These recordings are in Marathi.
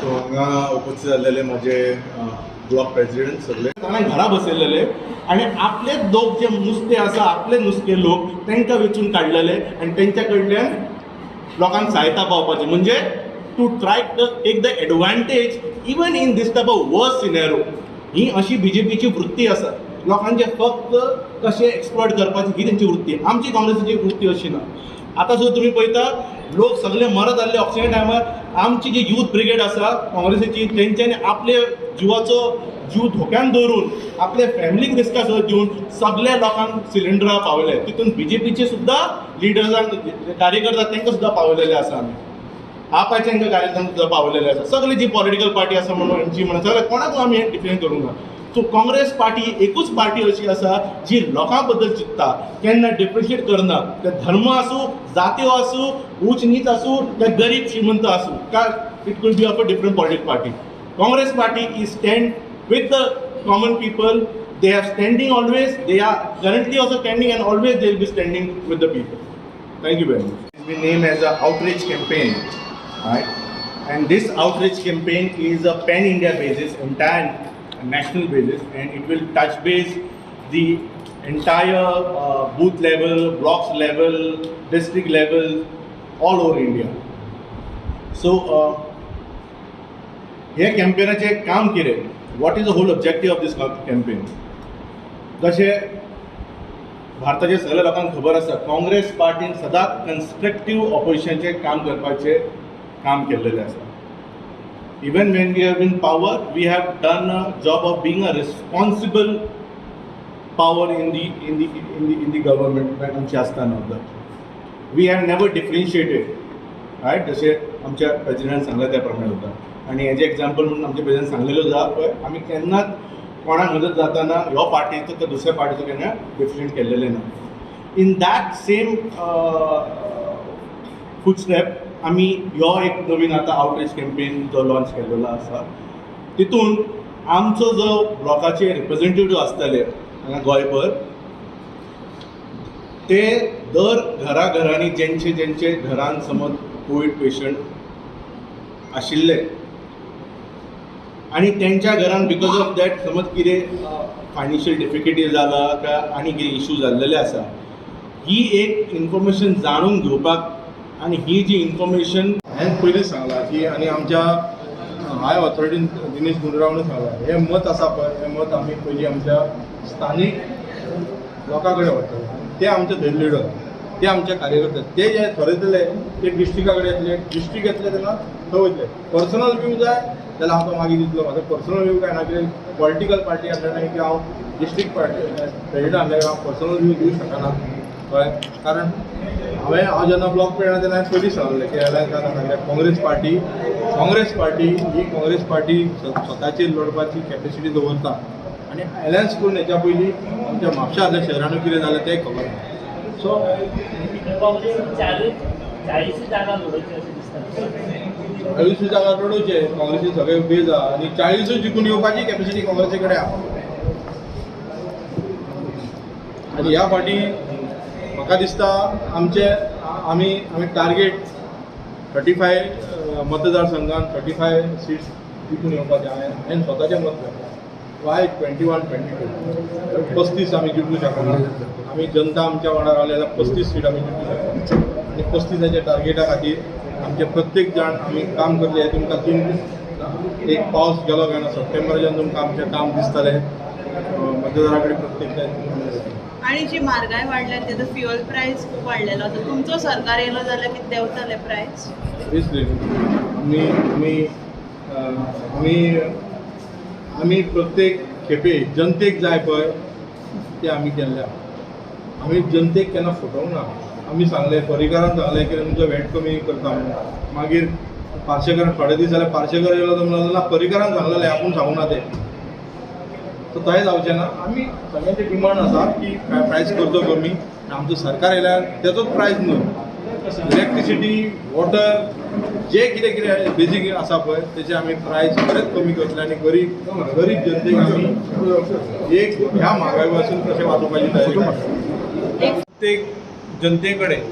सो हांगा उपस्थित जाल्लेले माझे ब्लॉक प्रेसिडेंट सगळे घरा बसयलेले आणि आपले लोक जे नुस्तें आसा आपले नुस्तें लोक तांकां वेचून काडलेले आणि त्यांच्या कडल्यान लोकांक सहायता पावपाची म्हणजे to try to take the advantage even in this type of worse scenario. ही अशी बीजेपीची वृत्ती आसा लोकांचे फक्त कशें एक्सप्लॉयट करपाची ही तेंची वृत्ती. आमची काँग्रेसीची वृत्ती अशी ना. आतां सुद्दां तुम्ही पळयता लोक सगळे मरत आसले ऑक्सिजन टायमार आमची जी यूथ ब्रिगेड आसा काँग्रेसीची तेंच्यांनी आपले जिवाचो जीव धोक्यान दवरून आपले फॅमिलीक रिस्काक दिवन सगळ्या लोकांक सिलिंडरां पावयले. तितून बीजेपीचे सुद्दां लिडर्सांक कार्यकर्ता तांकां सुद्दां पावयलेले आसा आमी. आपाच्या हांकां कार्यकर्त्यांक सुद्दां पावयलेले आसा. सगळी जी पॉलिटिकल पार्टी आसा म्हणून हेंची म्हणून सगळे कोणाक आमी हें डिफेंड करूंक ना. सो काँग्रेस पार्टी एकूच पार्टी अशी आसा जी लोकां बद्दल चिंतता केन्ना डिफरन्शिएट करना. ते धर्म आसूं जात्यो आसूं उच नीच आसूं ते गरीब श्रीमंत आसूं काय it could be of a different political party. Congress party is stand with the common people. They are standing always. They are currently also standing and always they will be standing with the people. Thank you very much. It's been named as an outreach campaign, right? And this outreach campaign is a pan-India basis, entire national basis, and it will touch base the entire booth level, blocks level, district level, all over India. So, हे कॅम्पेनाचे काम कितें? What is the whole objective of this campaign? जशें भारताच्या सगळ्या लोकांक खबर आसा काँग्रेस पार्टीन सदांच कन्स्ट्रक्टीव ऑपोजिशनचें काम करपाचें काम केल्लेलें आसा. Even when we have been power we have done a job of being a responsible power in the government आमची आसतना we have never differentiated, right. जशें आमच्या प्रेसिडेंट सांगला त्या प्रमाणे होता. आणि हेजे एक्झाम्पल म्हणून आमचे प्रेसिडेंट सांगलेलो आसा पळय आमी केन्नाच कोणाक मदत जाताना ह्यो पार्टीचो तर दुसऱ्या पार्टीचो केन्ना डिफरंट केल्लेले ना. इन दॅट सेम फुटस्टेप आमी ह्यो एक नवीन आतां आउटरीच कॅम्पेन जो लॉन्च केल्लो आसा तितून आमचो जो ब्लॉकाचे रिप्रेझेंटेटिव्ह आसतले हांगा गोंयभर ते दर घरांनी जेंचे घरान समज कोवीड पेशंट आशिल्ले आणि त्यांच्या घरान बिकॉज ऑफ दॅट समज कितें फायनान्शियल डिफिकल्टी जाला काय आनी कितें इश्यू जाल्लेले आसा ही एक इन्फॉर्मेशन जाणून घेवपाक आणि ही जी इन्फॉर्मेशन हांवें पयलींच सांगलां की आनी आमच्या हाय ऑथॉरिटीन दिनेश गुंडूरावान सांगलां हें मत आसा पळय हें मत आमी पयलीं आमच्या स्थानीक लोकां कडेन व्हरतले. ते आमचे थंय लिडर ते आमचे कार्यकर्ते ते जे ठरयतले ते डिस्ट्रिक्टा कडेन येतले डिस्ट्रिक्ट येतले तेन्ना थंय वयतले. पर्सनल व्यू जाय जाल्यार हांव तो मागीर दितलो. म्हाजो पर्सनल व्यू काय ना कितें पॉलिटिकल पार्टी आसलें की हांव डिस्ट्रिक्ट पार्टी प्रेसिडेंट आसलें हांव पर्सनल व्यू दिवंक शकना कळ्ळें. कारण हांव जेन्ना ब्लॉक प्रेसिडेंट तेन्ना हांवें पयलीं सांगलें की कित्याक काँग्रेस पार्टी ही काँग्रेस पार्टी स्वताची लडपाची कॅपेसिटी दवरता आनी अलायन्स करून हेच्या पयलीं आमच्या म्हापशा आदल्या शहरानूय कितें जालें तें खबर ना. सो 40 जागा लढवचे असे दिसतात. 40 जागा लढवचे काँग्रेसी सगळे बेज आहा आनी 40 जिखून येवपाची कॅपेसिटी काँग्रेसी कडेन आहा. आनी ह्या फाटी म्हाका दिसता आमी टार्गेट 35 मतदारसंघात 35 सीट्स जिखून येवपाचे हांवें स्वताचें मत घातलें. वाय 21-22 35 आमी जिखूंक शकना. आमी जनता आमच्या वांगडा रावले जाल्यार 35 सीट आमी जिखूंक शकना. आनी 35च्या टार्गेटा खातीर आमचे प्रत्येक जाण आमी काम करले. हे तुमकां एक पावस गेलो काय ना सप्टेंबराच्यान तुमकां आमचें काम दिसतलें मतदारा कडेन प्रत्येक. आणि जी म्हारगाय वाडल्या तेजो फ्युअल प्रायस खूब वाडलेलो आसा. तुमचो सरकार येयलो जाल्यार कितें देंवतले प्रायस? आमी प्रत्येक खेपे जनतेक जाय पळय ते आमी केल्ले. आमी जनतेक केन्ना फटोवंक ना. आमी सांगलें पर्रीकारान सांगलें की तुमचो वॅट कमी करता म्हणून. मागीर पार्शेकारान थोडे दीस जाल्यार पार्शेकार येयलो तो म्हणलो ना पर्रीकारान सांगलेलें आपूण सांगूंक ना तें. सो तशें जावचें ना. आमी सगळ्यांचें डिमांड आसा की प्रायस करचो कमी. आमचो सरकार येयल्यार तेचोच प्रायस न्हू इलेक्ट्रिसिटी वॉटर जे कितें बेजीक आसा पळय तेचे आमी प्रायस बरेंच कमी करतले आनी गरीब जनतेक आमी एक ह्या म्हारगाय पासून कशें वाचोवपाची तयारी. प्रत्येक जनते कडेन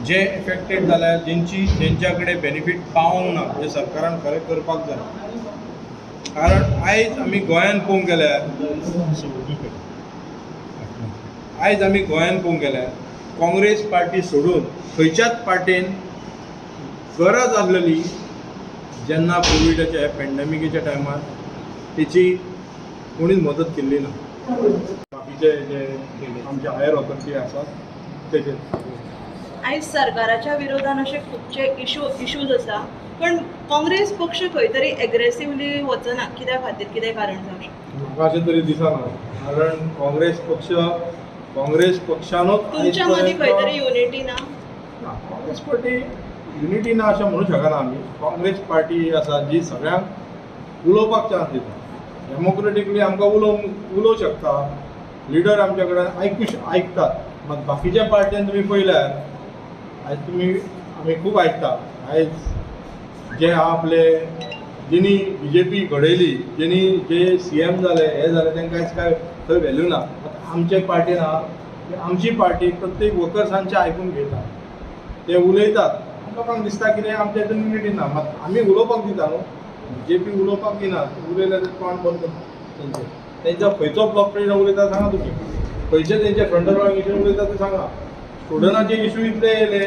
जे इफेक्टेड जाल्यार जेंच्या कडेन बेनिफीट पावोंक ना हे सरकारान खरें करपाक जाय. कारण आयज आमी गोंयान पळोवंक गेल्यार काँग्रेस पार्टी सोडून खंयच्याच पार्टीन गरज आसलेली जेन्ना कोविडाच्या पॅन्डेमिकेच्या टायमार तेची कोणीच मदत केल्ली ना. बाकीचे जे आमचे हायर ऑथॉरिटी आसात तेचे आयज सरकाराच्या विरोधान असे खुबशे इश्यूज आसा, पण काँग्रेस पक्ष खंय तरी एग्रेसिवली वचना. कित्या खातीर, कितें कारण जावं शकता? म्हाका अशें तरी दिसना. कारण काँग्रेस पक्षानूच तुमच्या मदीं खंय तरी युनिटी ना? काँग्रेस पार्टी युनिटी ना अशें म्हणूं शकना आमी. काँग्रेस पार्टी आसा जी सगळ्यांक उलोवपाक चान्स दिता. डेमोक्रेटिकली आमकां उलोवंक शकता. लिडर आमच्या कडेन आयकतात. मात बाकीच्या पार्ट्यान तुमी पळयल्यार आयज आमी खूब आयकता. आयज जे आपले जेणी BJP घडयली, जे CM जाले हे जाले तांकां आयज काय थंय व्हॅल्यू ना. आमचे पार्टीन आहा आमची पार्टी प्रत्येक वर्कर्सांचें आयकून घेता. ते उलयतात. लोकांक दिसता कितें आमच्या हितून युनिटी ना. मात आमी उलोवपाक दिता न्हू. BJP उलोवपाक दिना. उलयल्यार तोंड बंद तेंचें. तेंचो खंयचो ब्लॉक प्रेसिडेंट उलयता सांगा तुमी. खंयचे तेंचे फ्रंट रॉ इश्यू उलयता ते सांगा. स्टुडंटाचे इश्यू इतले येयले.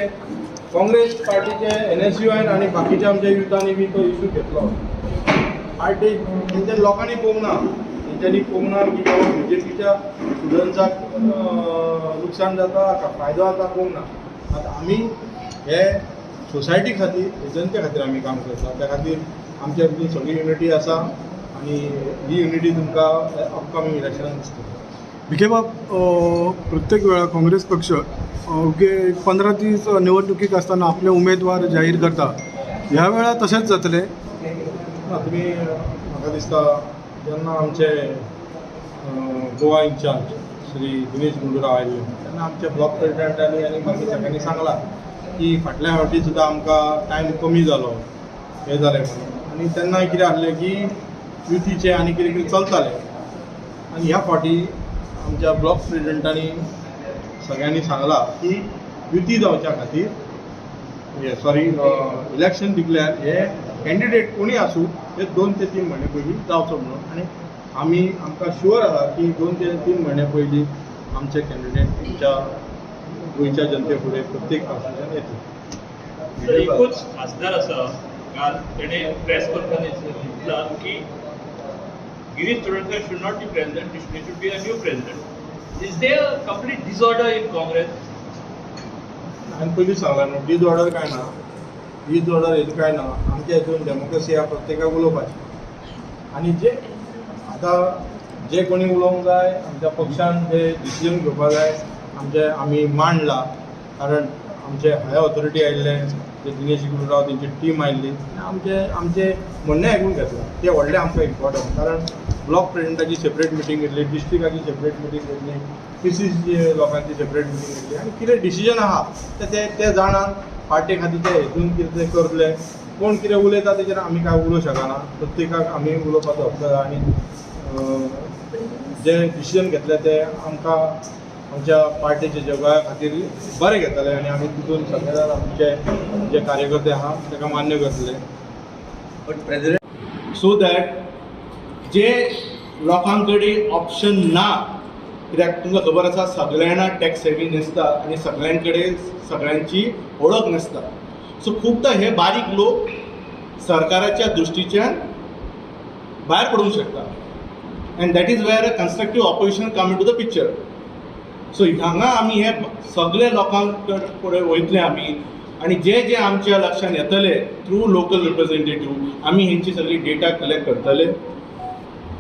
काँग्रेस पार्टीचे NSUन आनी बाकीच्या आमच्या युथांनी बी तो इश्यू घेतलो. पार्टी तेंच्या लोकांनी पळोवंक ना. तेंच्यांनी पळोवंक ना की बाबा BJPच्या स्टुडंट्साक लुकसाण जाता का फायदो जाता पळोवंक ना. आतां आमी हे सोसायटी खातीर जनते खातीर आमी काम करता. त्या खातीर आमच्या भितर सगळी युनिटी आसा आनी ही युनिटी तुमकां अपकमींग इलेक्शनान दिसतली. विखे बाब, प्रत्येक वेळा काँग्रेस पक्ष 15-30 निवडणुकीक आसतना आपले उमेदवार जाहीर करता. ह्या वेळा तशेंच जातलें? तुमी म्हाका दिसता जेन्ना आमचे गोवा इन्चार्ज श्री दिनेश गुंडूराव आयिल्ले तेन्ना आमच्या ब्लॉक प्रेसिडेंटांनी आनी बाकी सगळ्यांनी सांगलां की फाटल्या फावटी सुद्दां आमकां टायम कमी जालो हें जालें म्हणून. आनी तेन्ना कितें आसलें की युतीचें आनी कितें कितें चलतालें. आनी ह्या फावटी आमच्या ब्लॉक प्रेसिडेंटांनी सगळ्यांनी सांगलां की युती जावच्या खातीर इलेक्शन डिक्लेअर हे कॅन्डिडेट कोणी आसूं हे 2 ते 3 म्हयने पयलीं जावचो म्हणून. आनी आमकां शुअर आसा की 2 ते 3 म्हयने पयलीं आमचे कॅन्डिडेट तुमच्या गोंयच्या जनते फुडें प्रत्येक काँस्टिट्युशन येतले. एकूच खासदार आसा काल तेणे प्रेस कॉन्फरन्स दिला की Girish Chodhankar should not be president, there should be a new president. Is there a complete disorder in Congress? हांवें पयलीं सांगलां न्हू, डिसऑर्डर काय ना. डिसऑर्डर हेतून काय ना. आमच्या हितून डेमोक्रेसी हा प्रत्येकाक उलोवपाची. आनी जे कोणी उलोवंक जाय आमच्या पक्षान जे डिसिजन घेवपाक जाय आमी मांडला. कारण आमचे हायर ऑथॉरिटी आयिल्ले, जे दिनेश गुंडूराव तेंची टीम आयिल्ली, आमचे म्हणणें आयकून घेतलां. ते व्हडलें आमकां इम्पॉर्टंट. कारण ब्लॉक प्रेसिडेंटाची सेपरेट मिटींग घेतली, डिस्ट्रिक्टाची सेपरेट मिटींग घेतली, PCC लोकांची सेपरेट मिटींग घेतली. आनी कितें डिसिजन आहा ते जाणान पार्टी खातीर ते हितून कितें ते करतले. कोण कितें उलयता तेचेर आमी कांय उलोवंक शकना. प्रत्येकाक आमी उलोवपाचो हक्क आसा. आनी जे डिसिजन घेतले ते आमकां आमच्या पार्टीचे जे गोंया खातीर बरें घेतले. आनी आमी तितून सगळे जाण आमचे जे कार्यकर्ते आहा ताका मान्य करतले. बट प्रेसिडेंट सो दॅट जे लोकां कडेन ऑप्शन ना, कित्याक तुमकां खबर आसा सगळे जाणां टॅक्स सेव्हिंग नासता आनी सगळ्यां कडेन सगळ्यांची ओळख नासता. सो खुबदां हे बारीक लोक सरकाराच्या दृश्टीच्यान भायर पडूंक शकता. And that is where a constructive opposition come in to the picture. So हांगा आमी हे सगळे लोकांक फुडें वयतले आमी. आनी जे आमच्या लक्षांत येतले थ्रू लोकल रिप्रेझेंटेटिव्ह आमी हेंची सगळी डेटा कलेक्ट करतले.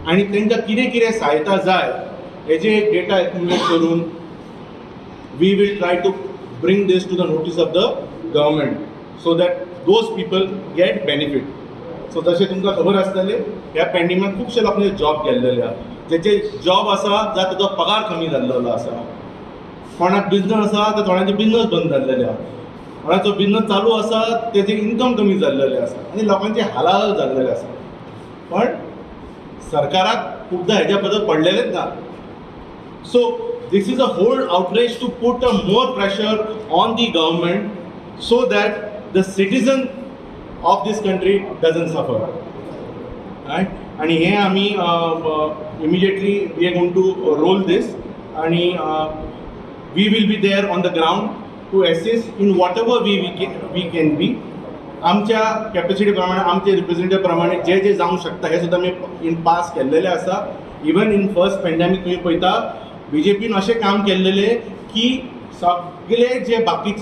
आनी तांकां कितें सहायता जाय हेजे डेटा एक्युमुलेट करून we will try to bring this to the notice of the government so that those people get benefit. So जशें तुमकां खबर आसतलें ह्या पॅन्डेमिकान खुबशे लोकांचे जॉब गेल्लेले आहा. जेचे जॉब आसा जाल्यार ताचो पगार कमी जाल्लो आसा. कोणाक बिझनस आसा तर थोड्यांचे बिझनस बंद जाल्लेले आहा. कोणाचो बिझनस चालू आसा तेजे इन्कम कमी जाल्लेले आसा आनी लोकांचे हालाहाल जाल्लेले आसा. पण सरकाराक खुबदां हेज्या बद्दल पडलेलेच ना. So this is a whole outrage to put a more pressure on the government so that the citizen of this country doesn't suffer. Right? आणि हे आम्ही immediately we are going to roll this आणि we will be there on the ground to assist in whatever we can be. आमच्या कॅपॅसिटी प्रमाणे आमचे रिप्रेझेंटेटिव्ह प्रमाणे जे जे जावंक शकता हे सुद्दां आमी इन पास केल्लेले आसा. इवन इन फर्स्ट पॅन्डेमीक तुम्ही पळयता BJPन अशें काम केल्लेलें की सगळे जे बाकीचे